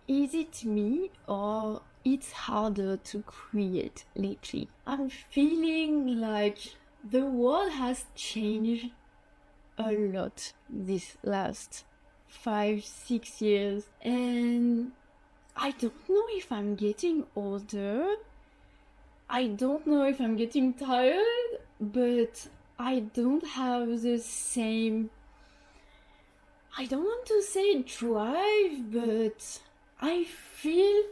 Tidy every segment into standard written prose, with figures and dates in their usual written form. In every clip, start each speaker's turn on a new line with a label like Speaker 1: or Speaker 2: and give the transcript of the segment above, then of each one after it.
Speaker 1: Is it me or it's harder to create lately? I'm feeling like the world has changed a lot this last 5, 6 years, and I don't know if I'm getting older. I don't know if I'm getting tired, but I don't have the same, I don't want to say drive, but I feel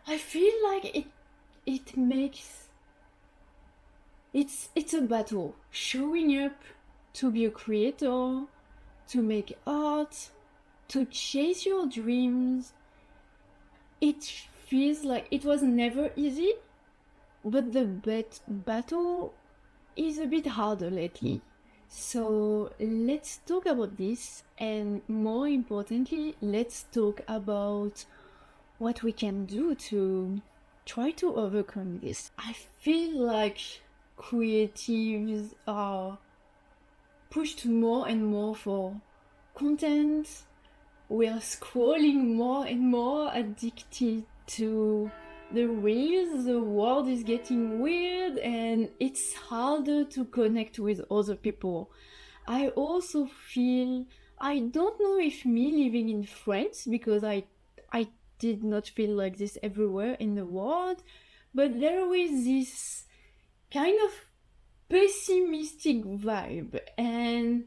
Speaker 1: I feel like it makes it's a battle showing up to be a creator, to make art, to chase your dreams. It feels like it was never easy, but the battle is a bit harder lately. So let's talk about this, and more importantly, let's talk about what we can do to try to overcome this. I feel like creatives are pushed more and more for content. We are scrolling more and more, addicted to the reels. The world is getting weird and it's harder to connect with other people. I also feel, I don't know if me living in France, because I did not feel like this everywhere in the world, but there is this kind of pessimistic vibe, and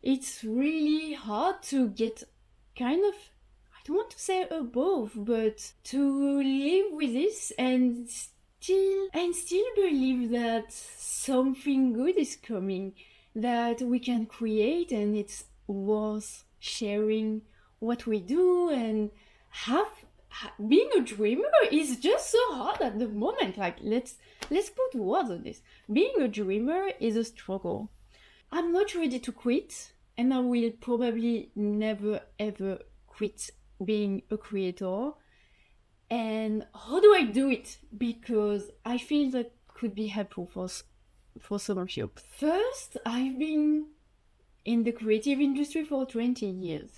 Speaker 1: it's really hard to get kind of, I don't want to say above, but to live with this and still believe that something good is coming, that we can create, and it's worth sharing what we do. And have being a dreamer is just so hard at the moment. Like, let's put words on this. Being a dreamer is a struggle. I'm not ready to quit, and I will probably never ever quit being a creator. And how do I do it? Because I feel that could be helpful for some of you. First, I've been in the creative industry for 20 years,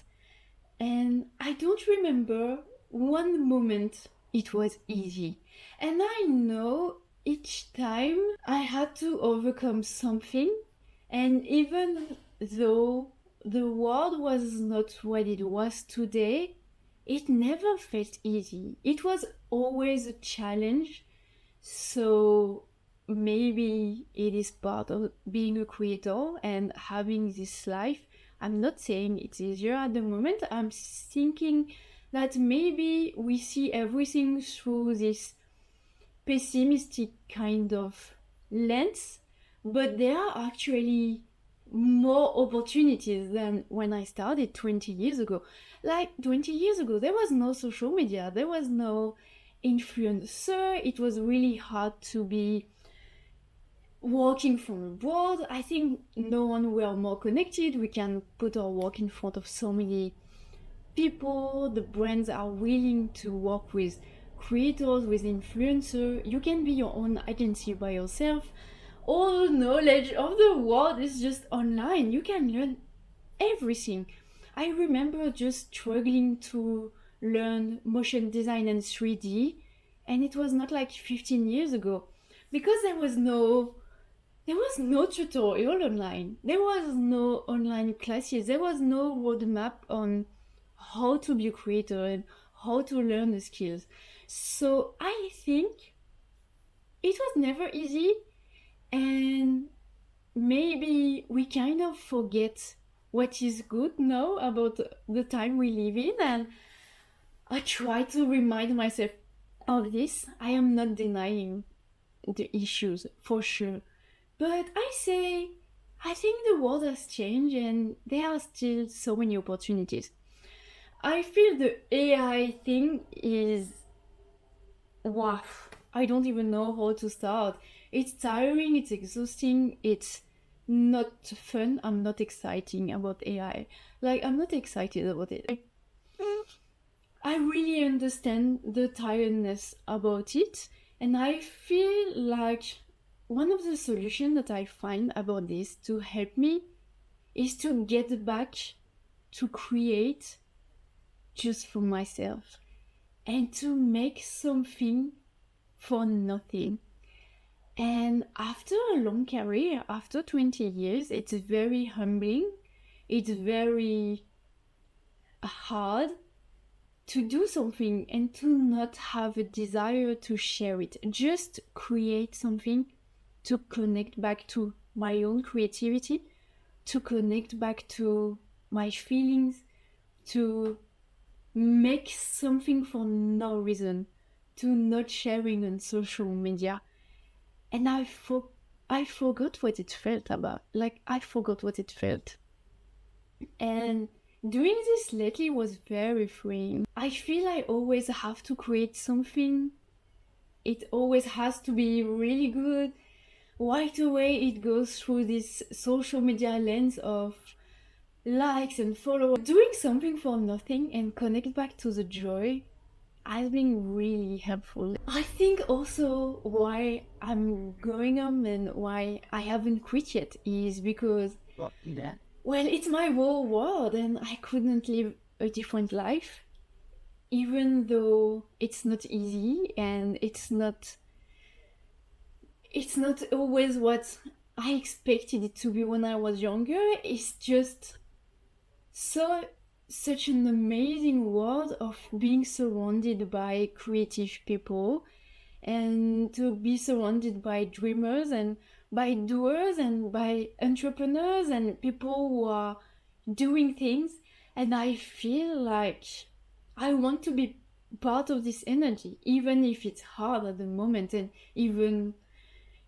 Speaker 1: and I don't remember one moment it was easy. And I know each time I had to overcome something, and even though the world was not what it was today, it never felt easy. It was always a challenge. So maybe it is part of being a creator and having this life. I'm not saying it's easier at the moment. I'm thinking that maybe we see everything through this pessimistic kind of lens, but there are actually more opportunities than when I started 20 years ago. Like 20 years ago, there was no social media, there was no influencer. It was really hard to be working from abroad. I think no one were more connected. We can put our work in front of so many people. The brands are willing to work with creators, with influencers. You can be your own agency by yourself. All the knowledge of the world is just online. You can learn everything. I remember just struggling to learn motion design and 3D, and it was not like 15 years ago, because there was no tutorial online. There was no online classes. There was no roadmap on how to be a creator and how to learn the skills. So I think it was never easy, and maybe we kind of forget what is good now about the time we live in. And I try to remind myself of this. I am not denying the issues, for sure, but I think the world has changed and there are still so many opportunities. I feel the AI thing is, wow, I don't even know how to start. It's tiring, it's exhausting, it's not fun. I'm not excited about AI. Like, I'm not excited about it. I really understand the tiredness about it, and I feel like one of the solutions that I find about this to help me is to get back to create just for myself. and to make something for nothing. And after a long career, after 20 years, it's very humbling. It's very hard to do something and to not have a desire to share it. Just create something to connect back to my own creativity, to connect back to my feelings, to make something for no reason, to not sharing on social media. And I forgot what it felt about. Like, I forgot what it felt. And doing this lately was very freeing. I feel I always have to create something. It always has to be really good. Right away, it goes through this social media lens of likes and followers. Doing something for nothing and connect back to the joy has been really helpful. I think also why I'm growing up and why I haven't quit yet is because, well, it's my whole world and I couldn't live a different life, even though it's not easy and it's not always what I expected it to be when I was younger. It's just such an amazing world of being surrounded by creative people and to be surrounded by dreamers and by doers and by entrepreneurs and people who are doing things. And I feel like I want to be part of this energy, even if it's hard at the moment, and even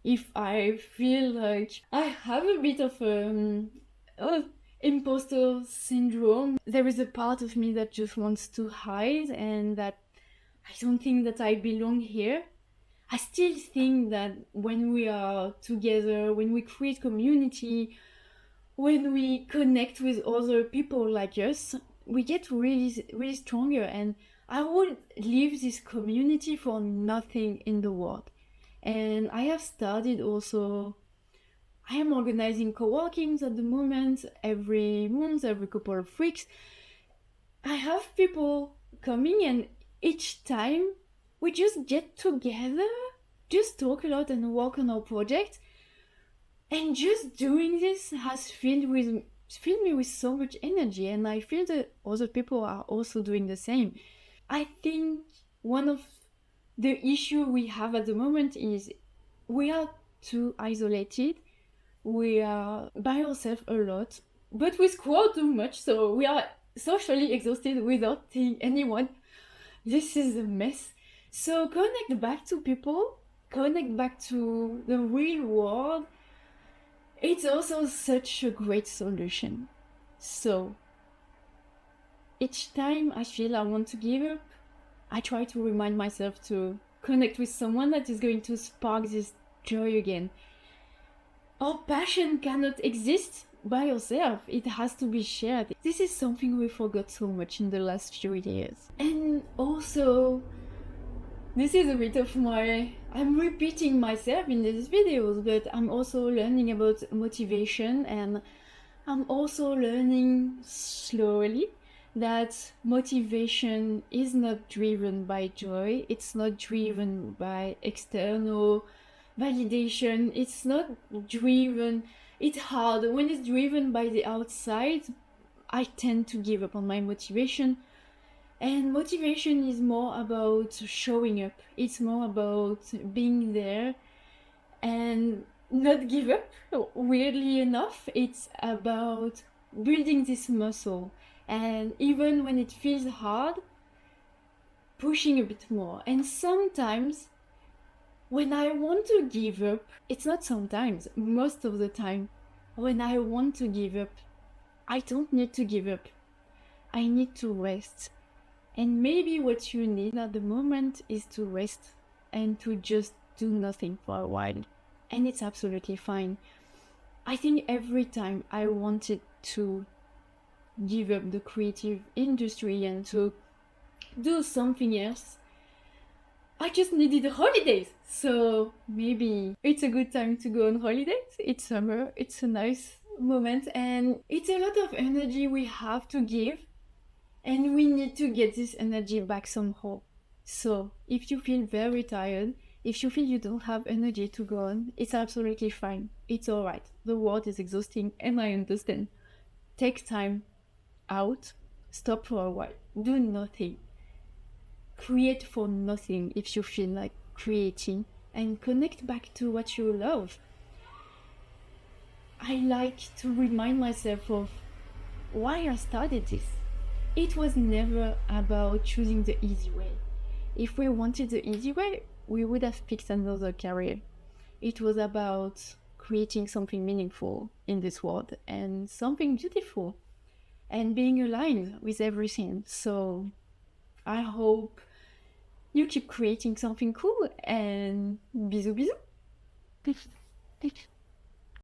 Speaker 1: if I feel like I have a bit of imposter syndrome. There is a part of me that just wants to hide and that I don't think that I belong here. I still think that when we are together, when we create community, when we connect with other people like us, we get really, really stronger. And I would leave this community for nothing in the world. And I have started also, I am organizing co-workings at the moment, every month, every couple of weeks. I have people coming and each time we just get together, just talk a lot and work on our project. And just doing this has filled me with so much energy, and I feel that other people are also doing the same. I think one of the issue we have at the moment is we are too isolated. We are by ourselves a lot, but we squat too much, so we are socially exhausted without seeing anyone. This is a mess. So connect back to people, connect back to the real world. It's also such a great solution. So each time I feel I want to give up, I try to remind myself to connect with someone that is going to spark this joy again. Our passion cannot exist by yourself. It has to be shared. This is something we forgot so much in the last few years. And also, this is a bit of I'm repeating myself in these videos, but I'm also learning about motivation, and I'm also learning slowly that motivation is not driven by joy. It's not driven by external validation. It's not driven. It's hard. When it's driven by the outside, I tend to give up on my motivation. And motivation is more about showing up. It's more about being there and not give up. Weirdly enough, it's about building this muscle. And even when it feels hard, pushing a bit more. And sometimes, when I want to give up, it's not sometimes, most of the time, when I want to give up, I don't need to give up. I need to rest. And maybe what you need at the moment is to rest and to just do nothing for a while. And it's absolutely fine. I think every time I wanted to give up the creative industry and to do something else, I just needed holidays. So maybe it's a good time to go on holidays. It's summer, it's a nice moment, and it's a lot of energy we have to give. And we need to get this energy back somehow. So if you feel very tired, if you feel you don't have energy to go on, it's absolutely fine. It's all right. The world is exhausting and I understand. Take time out, stop for a while, do nothing. Create for nothing if you feel like creating, and connect back to what you love. I like to remind myself of why I started this. It was never about choosing the easy way. If we wanted the easy way, we would have picked another career. It was about creating something meaningful in this world and something beautiful and being aligned with everything. So I hope you keep creating something cool and bisous bisous.